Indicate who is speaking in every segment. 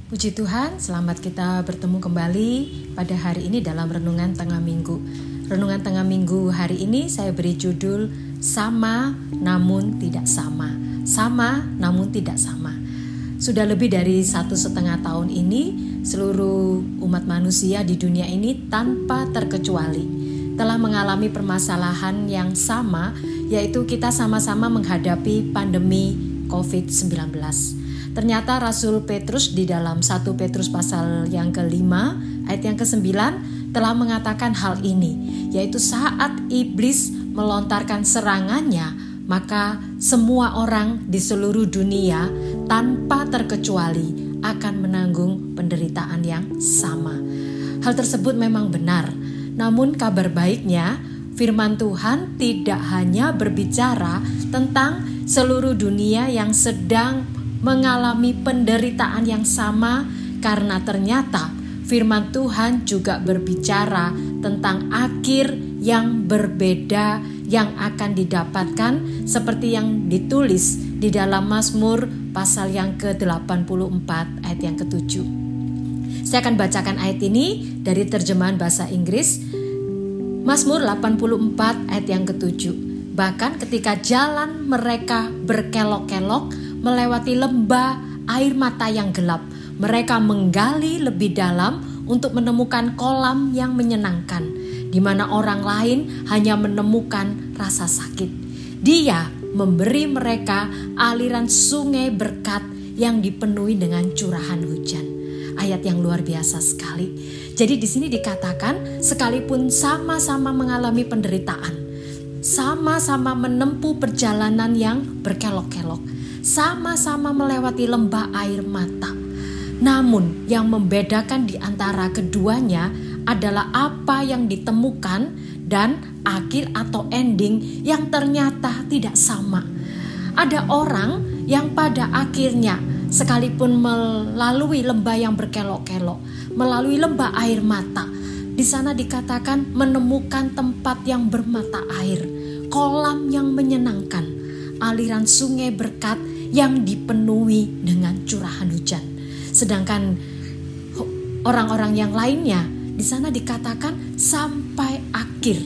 Speaker 1: Puji Tuhan, selamat kita bertemu kembali pada hari ini dalam Renungan Tengah Minggu. Renungan Tengah Minggu hari ini saya beri judul Sama Namun Tidak Sama. Sama namun tidak sama. Sudah lebih dari 1,5 tahun ini, seluruh umat manusia di dunia ini tanpa terkecuali telah mengalami permasalahan yang sama, yaitu kita sama-sama menghadapi pandemi COVID-19. Ternyata Rasul Petrus di dalam 1 Petrus pasal yang ke-5 ayat yang ke-9 telah mengatakan hal ini, yaitu saat iblis melontarkan serangannya, maka semua orang di seluruh dunia tanpa terkecuali akan menanggung penderitaan yang sama. Hal tersebut memang benar, namun kabar baiknya firman Tuhan tidak hanya berbicara tentang seluruh dunia yang sedang mengalami penderitaan yang sama, karena ternyata firman Tuhan juga berbicara tentang akhir yang berbeda yang akan didapatkan seperti yang ditulis di dalam Mazmur pasal yang ke-84 ayat yang ke-7. Saya akan bacakan ayat ini dari terjemahan bahasa Inggris. Mazmur 84 ayat yang ke-7. Bahkan ketika jalan mereka berkelok-kelok melewati lembah air mata yang gelap, mereka menggali lebih dalam untuk menemukan kolam yang menyenangkan, di mana orang lain hanya menemukan rasa sakit. Dia memberi mereka aliran sungai berkat yang dipenuhi dengan curahan hujan. Ayat yang luar biasa sekali. Jadi di sini dikatakan sekalipun sama-sama mengalami penderitaan, sama-sama menempuh perjalanan yang berkelok-kelok, sama-sama melewati lembah air mata, namun yang membedakan di antara keduanya adalah apa yang ditemukan dan akhir atau ending yang ternyata tidak sama. Ada orang yang pada akhirnya sekalipun melalui lembah yang berkelok-kelok, melalui lembah air mata, di sana dikatakan menemukan tempat yang bermata air, kolam yang menyenangkan, aliran sungai berkat yang dipenuhi dengan curahan hujan. Sedangkan orang-orang yang lainnya di sana dikatakan sampai akhir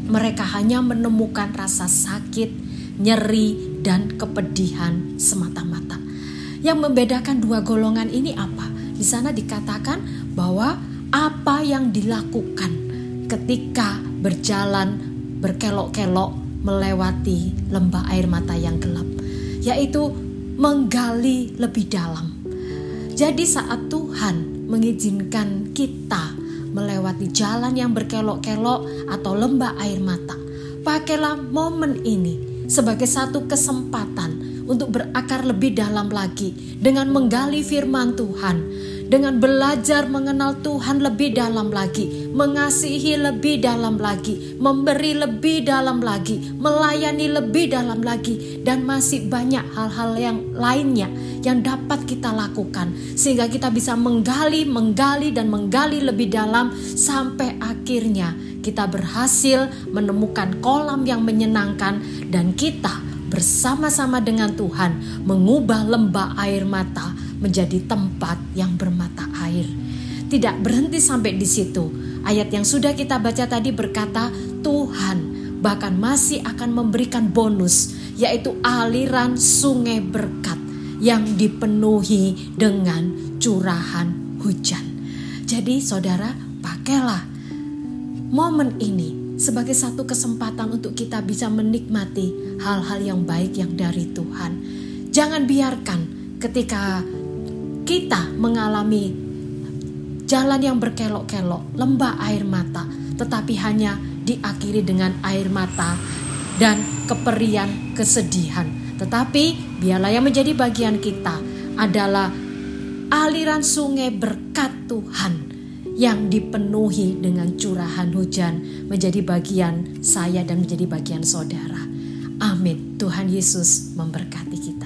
Speaker 1: mereka hanya menemukan rasa sakit, nyeri, dan kepedihan semata-mata. Yang membedakan dua golongan ini apa? Di sana dikatakan bahwa apa yang dilakukan ketika berjalan berkelok-kelok melewati lembah air mata yang gelap, yaitu menggali lebih dalam. Jadi saat Tuhan mengizinkan kita melewati jalan yang berkelok-kelok atau lembah air mata, pakailah momen ini sebagai satu kesempatan untuk berakar lebih dalam lagi dengan menggali firman Tuhan, dengan belajar mengenal Tuhan lebih dalam lagi, mengasihi lebih dalam lagi, memberi lebih dalam lagi, melayani lebih dalam lagi, dan masih banyak hal-hal yang lainnya yang dapat kita lakukan sehingga kita bisa menggali dan menggali lebih dalam sampai akhirnya kita berhasil menemukan kolam yang menyenangkan dan kita bersama-sama dengan Tuhan mengubah lembah air mata menjadi tempat yang bermata air. Tidak berhenti sampai di situ. Ayat yang sudah kita baca tadi berkata, Tuhan bahkan masih akan memberikan bonus, yaitu aliran sungai berkat yang dipenuhi dengan curahan hujan. Jadi saudara, pakailah momen ini sebagai satu kesempatan untuk kita bisa menikmati hal-hal yang baik yang dari Tuhan. Jangan biarkan ketika kita mengalami jalan yang berkelok-kelok, lembah air mata, tetapi hanya diakhiri dengan air mata dan keperian, kesedihan. Tetapi biarlah yang menjadi bagian kita adalah aliran sungai berkat Tuhan yang dipenuhi dengan curahan hujan menjadi bagian saya dan menjadi bagian saudara. Amin. Tuhan Yesus memberkati kita.